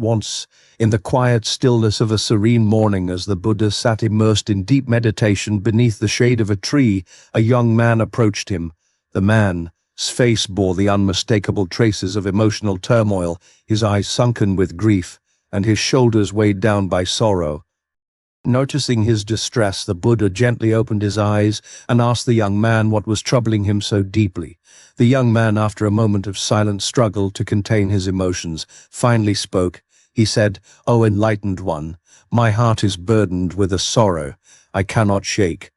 Once, in the quiet stillness of a serene morning, as the Buddha sat immersed in deep meditation beneath the shade of a tree, a young man approached him. The man's face bore the unmistakable traces of emotional turmoil, his eyes sunken with grief, and his shoulders weighed down by sorrow. Noticing his distress, the Buddha gently opened his eyes and asked the young man what was troubling him so deeply. The young man, after a moment of silent struggle to contain his emotions, finally spoke. He said, "O enlightened one, my heart is burdened with a sorrow I cannot shake.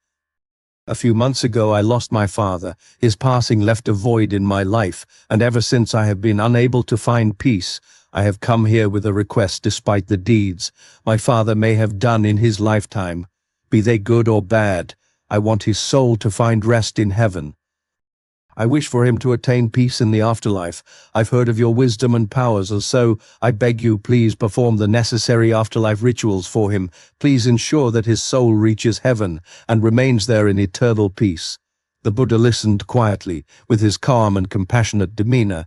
A few months ago I lost my father. His passing left a void in my life, and ever since I have been unable to find peace. I have come here with a request despite the deeds my father may have done in his lifetime. Be they good or bad, I want his soul to find rest in heaven. I wish for him to attain peace in the afterlife. I've heard of your wisdom and powers, and so I beg you, please perform the necessary afterlife rituals for him. Please ensure that his soul reaches heaven and remains there in eternal peace." The Buddha listened quietly, with his calm and compassionate demeanor.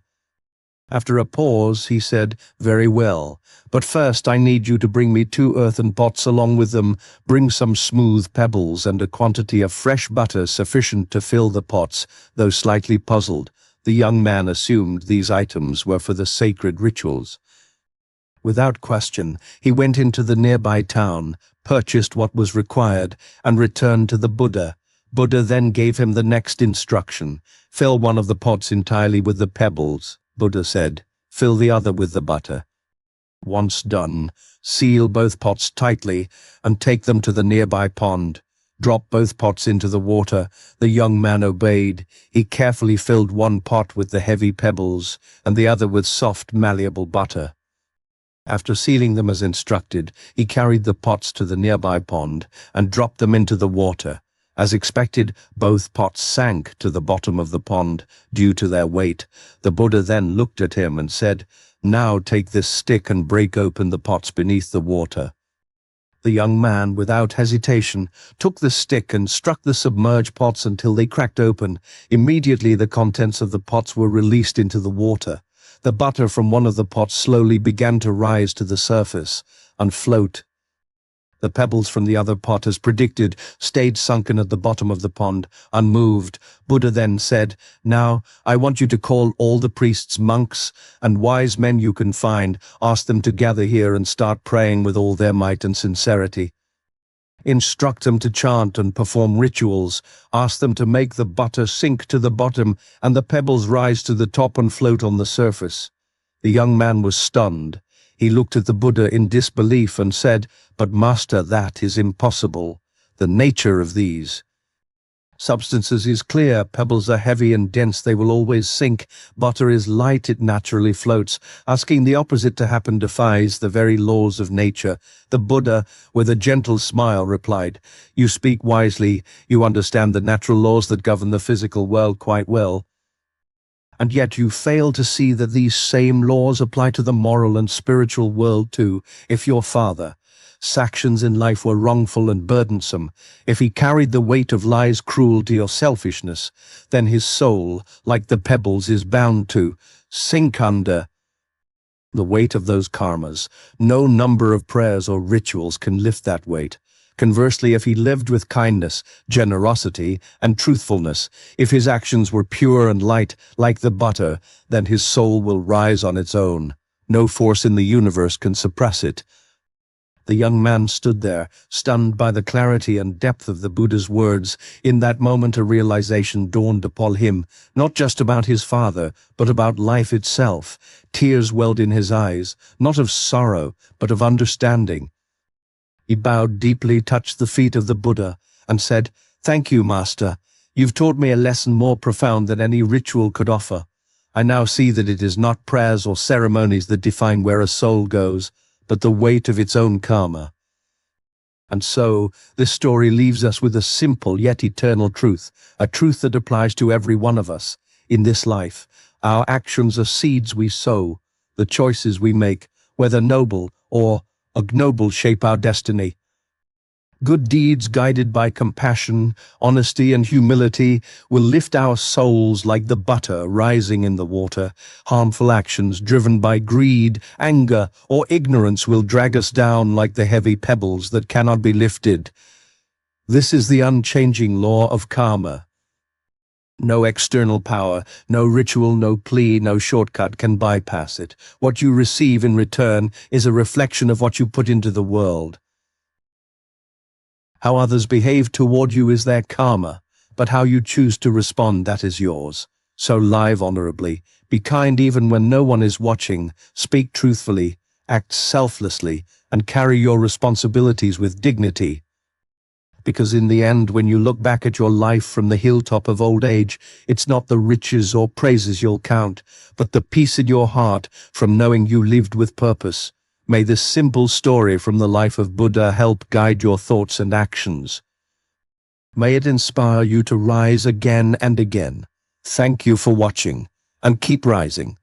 After a pause, he said, "Very well, but first I need you to bring me 2 earthen pots. Along with them, bring some smooth pebbles and a quantity of fresh butter sufficient to fill the pots." Though slightly puzzled, the young man assumed these items were for the sacred rituals. Without question, he went into the nearby town, purchased what was required, and returned to the Buddha. Buddha then gave him the next instruction: fill one of the pots entirely with the pebbles. Buddha said, "Fill the other with the butter. Once done, seal both pots tightly and take them to the nearby pond. Drop both pots into the water." The young man obeyed. He carefully filled one pot with the heavy pebbles and the other with soft, malleable butter. After sealing them as instructed, he carried the pots to the nearby pond and dropped them into the water. As expected, both pots sank to the bottom of the pond due to their weight. The Buddha then looked at him and said, "Now take this stick and break open the pots beneath the water." The young man, without hesitation, took the stick and struck the submerged pots until they cracked open. Immediately the contents of the pots were released into the water. The butter from one of the pots slowly began to rise to the surface and float. The pebbles from the other pot, as predicted, stayed sunken at the bottom of the pond, unmoved. Buddha then said, "Now, I want you to call all the priests, monks, and wise men you can find. Ask them to gather here and start praying with all their might and sincerity. Instruct them to chant and perform rituals. Ask them to make the butter sink to the bottom and the pebbles rise to the top and float on the surface." The young man was stunned. He looked at the Buddha in disbelief and said, "But Master, that is impossible. The nature of these substances is clear. Pebbles are heavy and dense, they will always sink. Butter is light, it naturally floats. Asking the opposite to happen defies the very laws of nature." The Buddha, with a gentle smile, replied, "You speak wisely. You understand the natural laws that govern the physical world quite well. And yet you fail to see that these same laws apply to the moral and spiritual world too. If your father's actions in life were wrongful and burdensome, if he carried the weight of lies, cruelty, or selfishness, then his soul, like the pebbles, is bound to sink under the weight of those karmas. No number of prayers or rituals can lift that weight. Conversely, if he lived with kindness, generosity, and truthfulness, if his actions were pure and light like the butter, then his soul will rise on its own. No force in the universe can suppress it." The young man stood there, stunned by the clarity and depth of the Buddha's words. In that moment, a realization dawned upon him, not just about his father, but about life itself. Tears welled in his eyes, not of sorrow, but of understanding. He bowed deeply, touched the feet of the Buddha, and said, "Thank you, Master. You've taught me a lesson more profound than any ritual could offer. I now see that it is not prayers or ceremonies that define where a soul goes, but the weight of its own karma." And so, this story leaves us with a simple yet eternal truth, a truth that applies to every one of us. In this life, our actions are seeds we sow. The choices we make, whether noble or ignoble, shape our destiny. Good deeds guided by compassion, honesty, and humility will lift our souls like the butter rising in the water. Harmful actions driven by greed, anger, or ignorance will drag us down like the heavy pebbles that cannot be lifted. This is the unchanging law of karma. No external power, no ritual, no plea, no shortcut can bypass it. What you receive in return is a reflection of what you put into the world. How others behave toward you is their karma, but how you choose to respond, that is yours. So live honorably, be kind even when no one is watching, speak truthfully, act selflessly, and carry your responsibilities with dignity. Because in the end, when you look back at your life from the hilltop of old age, it's not the riches or praises you'll count, but the peace in your heart from knowing you lived with purpose. May this simple story from the life of Buddha help guide your thoughts and actions. May it inspire you to rise again and again. Thank you for watching, and keep rising.